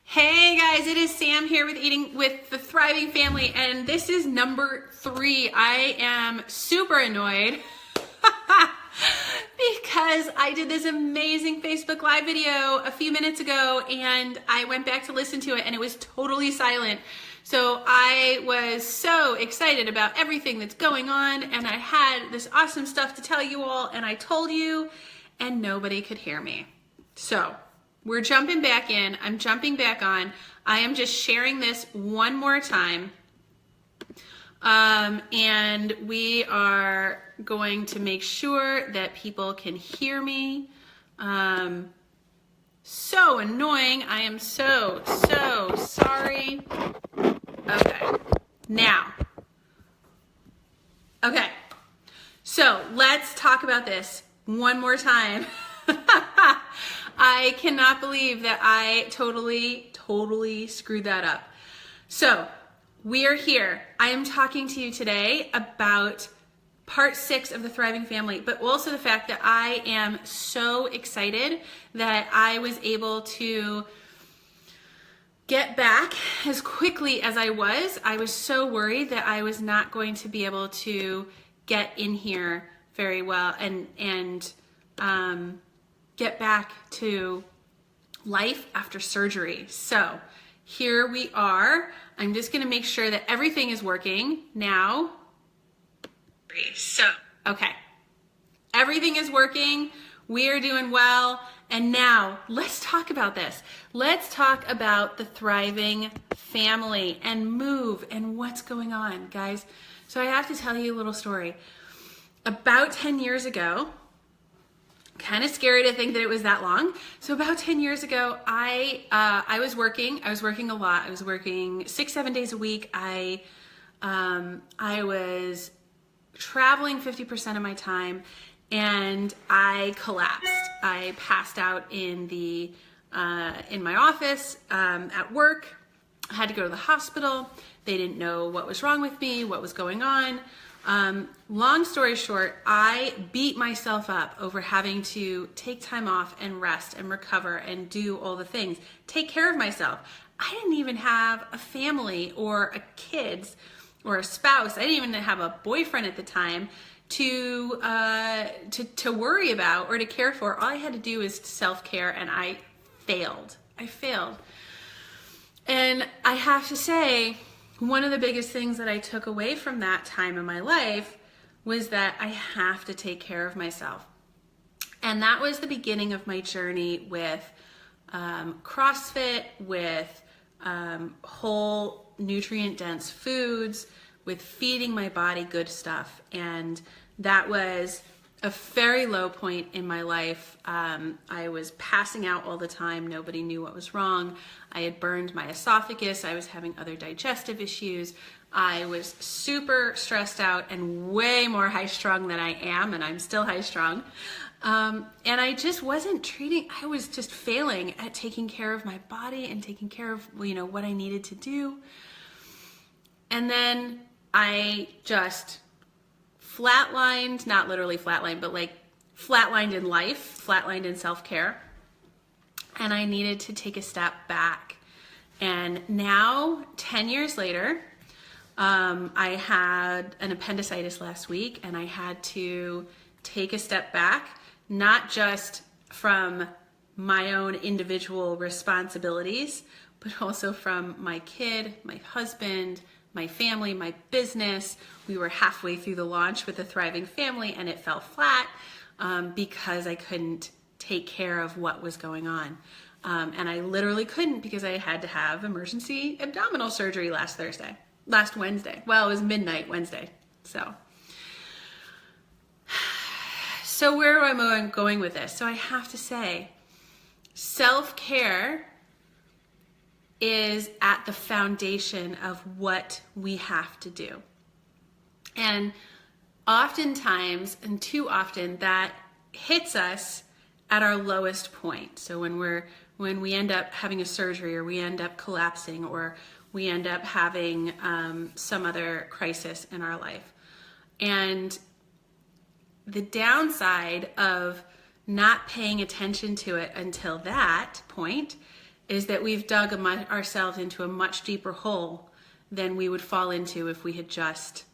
Hey guys, it is Sam here with Eating with the Thriving Family, and this is number 3. I am super annoyed because I did this amazing Facebook Live video a few minutes ago and I went back to listen to it and it was totally silent. So I was so excited about everything that's going on and I had this awesome stuff to tell you all and I told you and nobody could hear me. So we're jumping back in. I'm jumping back on. I am just sharing this one more time. And we are going to make sure that people can hear me. So annoying. I am so sorry. Okay. Now. Okay. So let's talk about this one more time. I cannot believe that I totally screwed that up. So we are here. I am talking to you today about part 6 of the Thriving Family, but also the fact that I am so excited that I was able to get back as quickly as I was. I was so worried that I was not going to be able to get in here very well and get back to life after surgery. So here we are. I'm just going to make sure that everything is working now. So, okay. Everything is working. We are doing well. And now let's talk about this. Let's talk about the Thriving Family and move and what's going on, guys. So I have to tell you a little story. About 10 years ago, kind of scary to think that it was that long. So about 10 years ago, I was working a lot. I was working 6-7 days a week. I was traveling 50% of my time and I collapsed. I passed out in my office at work. I had to go to the hospital. They didn't know what was wrong with me, what was going on. Long story short, I beat myself up over having to take time off and rest and recover and do all the things, take care of myself. I didn't even have a family or a kids or a spouse. I didn't even have a boyfriend at the time to worry about or to care for. All I had to do was self-care, and I failed. And I have to say, one of the biggest things that I took away from that time in my life was that I have to take care of myself. And that was the beginning of my journey with CrossFit, with whole nutrient-dense foods, with feeding my body good stuff. And that was a very low point in my life. I was passing out all the time. Nobody knew what was wrong. I had burned my esophagus. I was having other digestive issues. I was super stressed out and way more high-strung than I am, and I'm still high-strung. And I just wasn't I was just failing at taking care of my body and taking care of, what I needed to do. And then I just flatlined, not literally flatlined, but like flatlined in life, flatlined in self-care. And I needed to take a step back. And now, 10 years later, I had an appendicitis last week and I had to take a step back, not just from my own individual responsibilities, but also from my kid, my husband, my family, my business. We were halfway through the launch with the Thriving Family and it fell flat because I couldn't take care of what was going on. And I literally couldn't because I had to have emergency abdominal surgery last Wednesday. Well, it was midnight Wednesday. So where am I going with this? So I have to say, self-care is at the foundation of what we have to do. And oftentimes, and too often, that hits us at our lowest point. So when we end up having a surgery, or we end up collapsing, or we end up having some other crisis in our life. And the downside of not paying attention to it until that point is that we've dug ourselves into a much deeper hole than we would fall into if we had just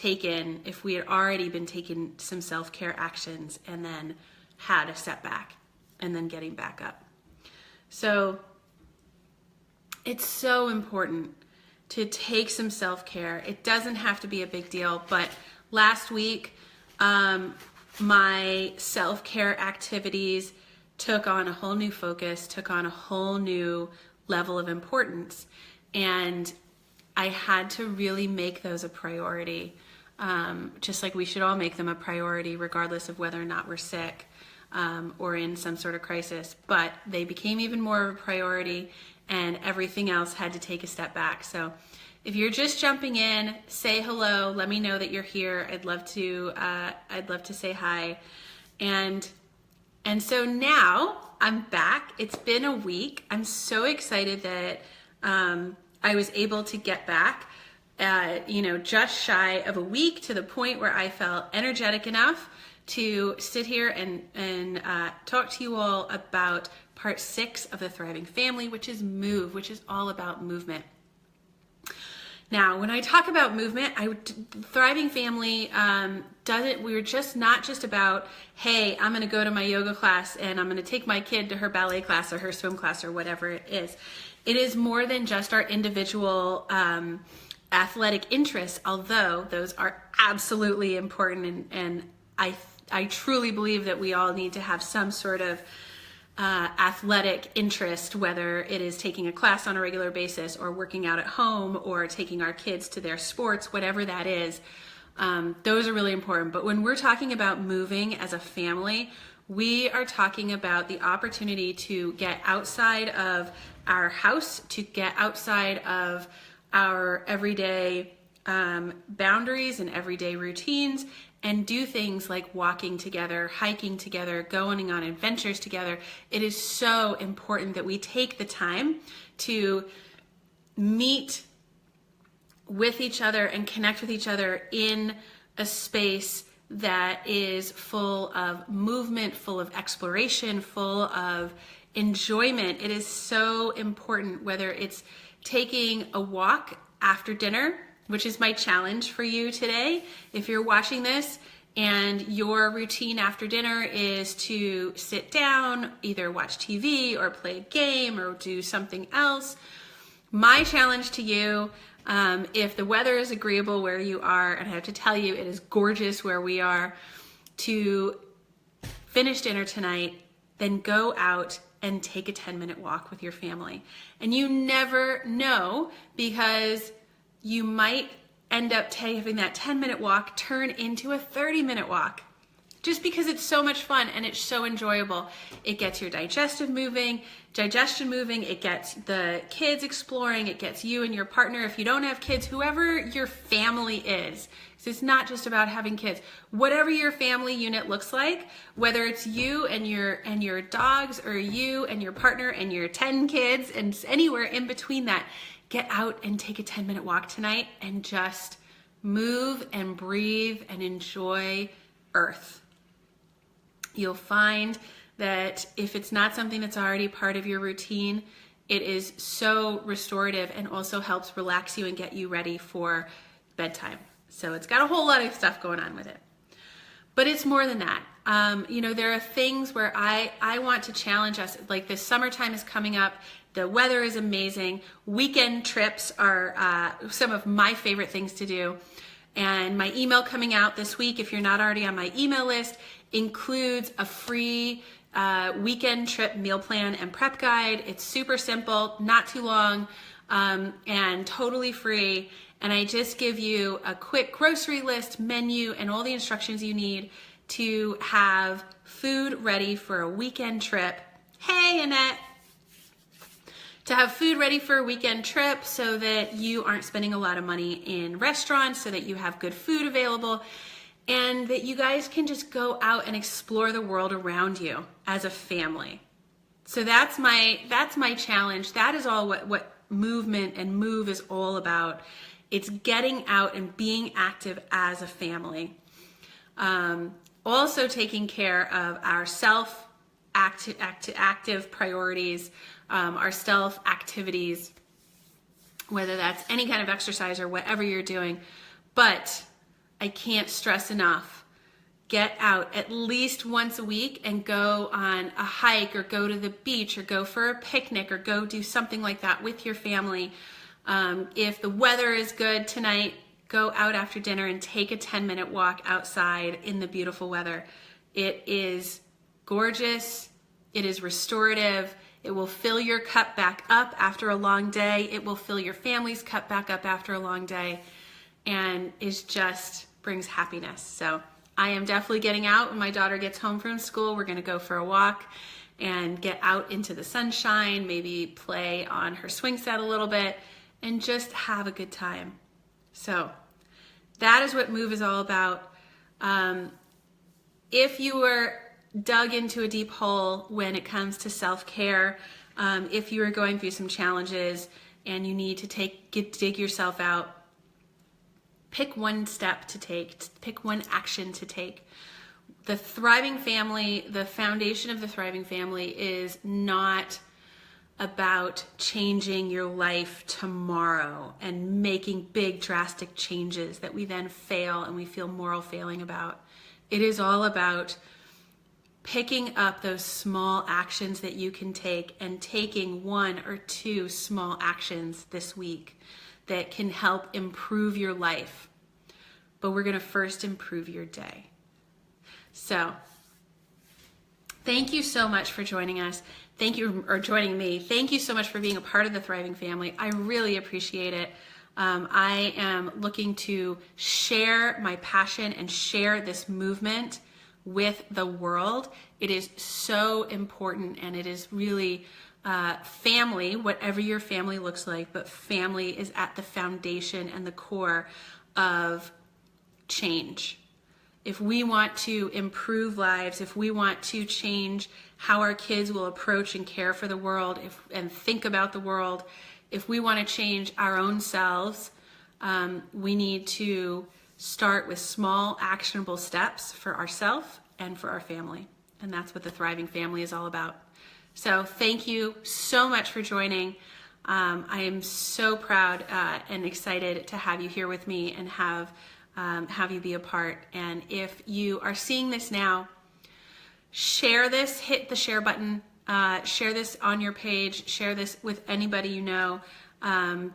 if we had already been taking some self-care actions and then had a setback and then getting back up. So it's so important to take some self-care. It doesn't have to be a big deal, but last week, my self-care activities took on a whole new focus, took on a whole new level of importance. And I had to really make those a priority, just like we should all make them a priority regardless of whether or not we're sick or in some sort of crisis. But they became even more of a priority, and everything else had to take a step back. So if you're just jumping in, say hello. Let me know that you're here. I'd love to say hi. And so now I'm back. It's been a week. I'm so excited that I was able to get back, just shy of a week, to the point where I felt energetic enough to sit here and talk to you all about part 6 of the Thriving Family, which is move, which is all about movement. Now, when I talk about movement, Thriving Family we're just not just about, hey, I'm going to go to my yoga class and I'm going to take my kid to her ballet class or her swim class or whatever it is. It is more than just our individual athletic interests, although those are absolutely important. And I truly believe that we all need to have some sort of athletic interest, whether it is taking a class on a regular basis or working out at home or taking our kids to their sports, whatever that is. Those are really important. But when we're talking about moving as a family, we are talking about the opportunity to get outside of our house, to get outside of our everyday boundaries and everyday routines, and do things like walking together, hiking together, going on adventures together. It is so important that we take the time to meet with each other and connect with each other in a space that is full of movement, full of exploration, full of enjoyment. It is so important, whether it's taking a walk after dinner, which is my challenge for you today. If you're watching this and your routine after dinner is to sit down, either watch TV or play a game or do something else, my challenge to you, if the weather is agreeable where you are, and I have to tell you, it is gorgeous where we are, to finish dinner tonight, then go out and take a 10-minute walk with your family. And you never know, because you might end up having that 10-minute walk turn into a 30-minute walk, just because it's so much fun and it's so enjoyable. It gets your digestion moving, it gets the kids exploring, it gets you and your partner, if you don't have kids, whoever your family is. So it's not just about having kids. Whatever your family unit looks like, whether it's you and your dogs, or you and your partner and your 10 kids, and anywhere in between that, get out and take a 10-minute walk tonight and just move and breathe and enjoy Earth. You'll find that if it's not something that's already part of your routine, it is so restorative and also helps relax you and get you ready for bedtime. So it's got a whole lot of stuff going on with it. But it's more than that. There are things where I want to challenge us. Like, the summertime is coming up. The weather is amazing. Weekend trips are some of my favorite things to do. And my email coming out this week, if you're not already on my email list, includes a free weekend trip meal plan and prep guide. It's super simple, not too long, and totally free. And I just give you a quick grocery list, menu, and all the instructions you need to have food ready for a weekend trip. Hey, Annette! To have food ready for a weekend trip so that you aren't spending a lot of money in restaurants, so that you have good food available, and that you guys can just go out and explore the world around you as a family. So that's my challenge. That is all what movement and move is all about. It's getting out and being active as a family. Also taking care of ourself active priorities, our self activities, whether that's any kind of exercise or whatever you're doing. But I can't stress enough, get out at least once a week and go on a hike or go to the beach or go for a picnic or go do something like that with your family. If the weather is good tonight, go out after dinner and take a 10-minute walk outside in the beautiful weather. It is gorgeous. It is restorative. It will fill your cup back up after a long day. It will fill your family's cup back up after a long day. And it just brings happiness. So I am definitely getting out when my daughter gets home from school. We're going to go for a walk and get out into the sunshine, maybe play on her swing set a little bit, and just have a good time. So that is what Move is all about. If you were dug into a deep hole when it comes to self-care, if you are going through some challenges and you need to dig yourself out, pick one step to take, pick one action to take. The thriving family, the foundation of the thriving family is not about changing your life tomorrow and making big drastic changes that we then fail and we feel moral failing about. It is all about picking up those small actions that you can take and taking 1 or 2 small actions this week that can help improve your life. But we're going to first improve your day. So, thank you so much for joining us. Thank you, or joining me. Thank you so much for being a part of the Thriving Family. I really appreciate it. I am looking to share my passion and share this movement with the world. It is so important, and it is really family, whatever your family looks like, but family is at the foundation and the core of change. If we want to improve lives, if we want to change how our kids will approach and care for the world and think about the world, if we want to change our own selves, we need to start with small actionable steps for ourselves and for our family. And that's what the Thriving Family is all about. So thank you so much for joining. I am so proud and excited to have you here with me and have you be a part. And if you are seeing this now, share this, hit the share button, share this on your page, share this with anybody you know,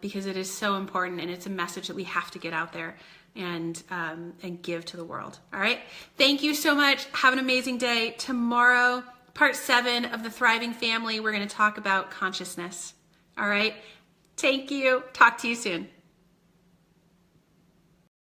because it is so important and it's a message that we have to get out there and give to the world. All right. Thank you so much. Have an amazing day. Tomorrow, part 7 of the Thriving Family, we're going to talk about consciousness. All right. Thank you. Talk to you soon.